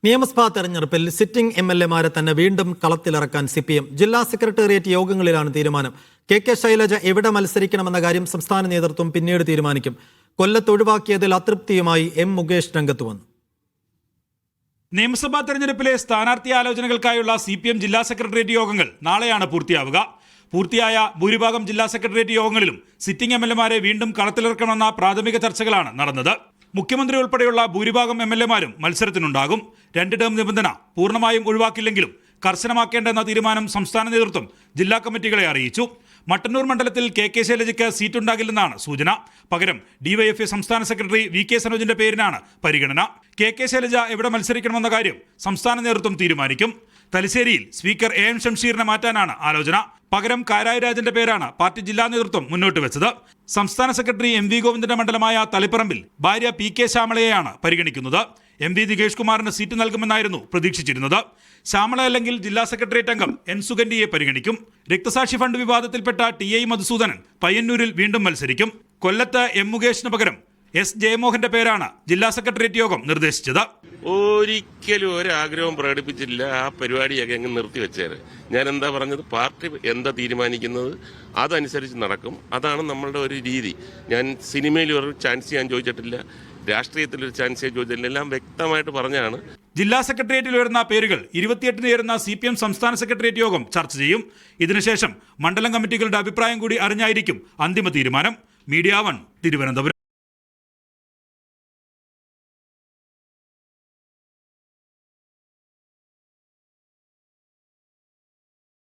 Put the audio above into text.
നിയമസഭാ തെരഞ്ഞെടുപ്പിൽ സിറ്റിംഗ് എംഎൽഎമാരെ തന്നെ വീണ്ടും കളത്തിലിറക്കാൻ സിപിഎം ജില്ലാ സെക്രട്ടേറിയറ്റ് യോഗങ്ങളിലാണ് തീരുമാനം. കെ ശൈലജ എവിടെ മത്സരിക്കണമെന്ന കാര്യം സംസ്ഥാന നേതൃത്വം പിന്നീട് തീരുമാനിക്കും. കൊല്ലത്ത് ഒഴിവാക്കിയതിൽ അതൃപ്തിയുമായി എം മുകേഷ് രംഗത്ത് വന്നു. നിയമസഭാ തെരഞ്ഞെടുപ്പിലെ സ്ഥാനാർത്ഥി ആലോചനകൾക്കായുള്ള സിപിഎം ജില്ലാ സെക്രട്ടേറിയറ്റ് യോഗങ്ങൾ നാളെയാണ് പൂർത്തിയാവുക. പൂർത്തിയായ ഭൂരിഭാഗം ജില്ലാ സെക്രട്ടേറിയറ്റ് യോഗങ്ങളിലും സിറ്റിംഗ് എംഎൽഎമാരെ വീണ്ടും കളത്തിലിറക്കണമെന്ന പ്രാഥമിക ചർച്ചകളാണ് നടന്നത്. മുഖ്യമന്ത്രി ഉൾപ്പെടെയുള്ള ഭൂരിഭാഗം എംഎൽഎമാരും മത്സരത്തിനുണ്ടാകും. 2 ടേം നിബന്ധന പൂർണ്ണമായും ഒഴിവാക്കില്ലെങ്കിലും കർശനമാക്കേണ്ടെന്ന തീരുമാനം സംസ്ഥാന നേതൃത്വം ജില്ലാ കമ്മിറ്റികളെ അറിയിച്ചു. മട്ടന്നൂർ മണ്ഡലത്തിൽ കെ ശൈലജയ്ക്ക് സീറ്റുണ്ടാകില്ലെന്നാണ് സൂചന. പകരം ഡിവൈഎഫ്ഐ സംസ്ഥാന സെക്രട്ടറി വി സനോജിന്റെ പേരിനാണ് പരിഗണന. കെ ശൈലജ എവിടെ മത്സരിക്കണമെന്ന കാര്യം സംസ്ഥാന നേതൃത്വം തീരുമാനിക്കും. തലശ്ശേരിയിൽ സ്പീക്കർ എം ഷംഷീറിനെ മാറ്റാനാണ് ആലോചന. പകരം കാരായി രാജന്റെ പേരാണ് പാർട്ടി ജില്ലാ നേതൃത്വം മുന്നോട്ട് വെച്ചത്. സംസ്ഥാന സെക്രട്ടറി എം വി ഗോവിന്ദന്റെ മണ്ഡലമായ തളിപ്പറമ്പിൽ ഭാര്യ പി ശ്യാമളയെയാണ് പരിഗണിക്കുന്നത്. എം വി ദികേഷ് കുമാറിന് സീറ്റ് നൽകുമെന്നായിരുന്നു പ്രതീക്ഷിച്ചിരുന്നത്. ശ്യാമള അല്ലെങ്കിൽ ജില്ലാ സെക്രട്ടേറിയറ്റ് അംഗം എൻ സുഗന്ധിയെ പരിഗണിക്കും. രക്തസാക്ഷി ഫണ്ട് വിവാദത്തിൽപ്പെട്ട ടി മധുസൂദനൻ പയ്യന്നൂരിൽ വീണ്ടും മത്സരിക്കും. കൊല്ലത്ത് എം മുകേഷിന് പകരം എസ് ജയമോഹന്റെ പേരാണ് ജില്ലാ സെക്രട്ടേറിയറ്റ് യോഗം നിർദ്ദേശിച്ചത്. ഒരിക്കലും ഒരാഗ്രഹവും പ്രകടിപ്പിച്ചില്ല. ആ പരിപാടിയൊക്കെ അങ്ങ് നിർത്തിവെച്ചേര്. ഞാൻ എന്താ പറഞ്ഞത്, പാർട്ടി എന്താ തീരുമാനിക്കുന്നത് അതനുസരിച്ച് നടക്കും. അതാണ് നമ്മളുടെ ഒരു രീതി. ഞാൻ സിനിമയിൽ ഒരു ചാൻസ് ഞാൻ ചോദിച്ചിട്ടില്ല, രാഷ്ട്രീയത്തിലൊരു ചാൻസ് ഞാൻ ചോദിച്ചിട്ടില്ല. എല്ലാം വ്യക്തമായിട്ട് പറഞ്ഞാണ്. ജില്ലാ സെക്രട്ടേറിയറ്റിൽ വരുന്ന പേരുകൾ 28-ന് ചേരുന്ന സിപിഎം സംസ്ഥാന സെക്രട്ടേറിയറ്റ് യോഗം ചർച്ച ചെയ്യും. ഇതിനുശേഷം മണ്ഡലം കമ്മിറ്റികളുടെ അഭിപ്രായം കൂടി അറിഞ്ഞായിരിക്കും അന്തിമ തീരുമാനം. മീഡിയ 1 തിരുവനന്തപുരം.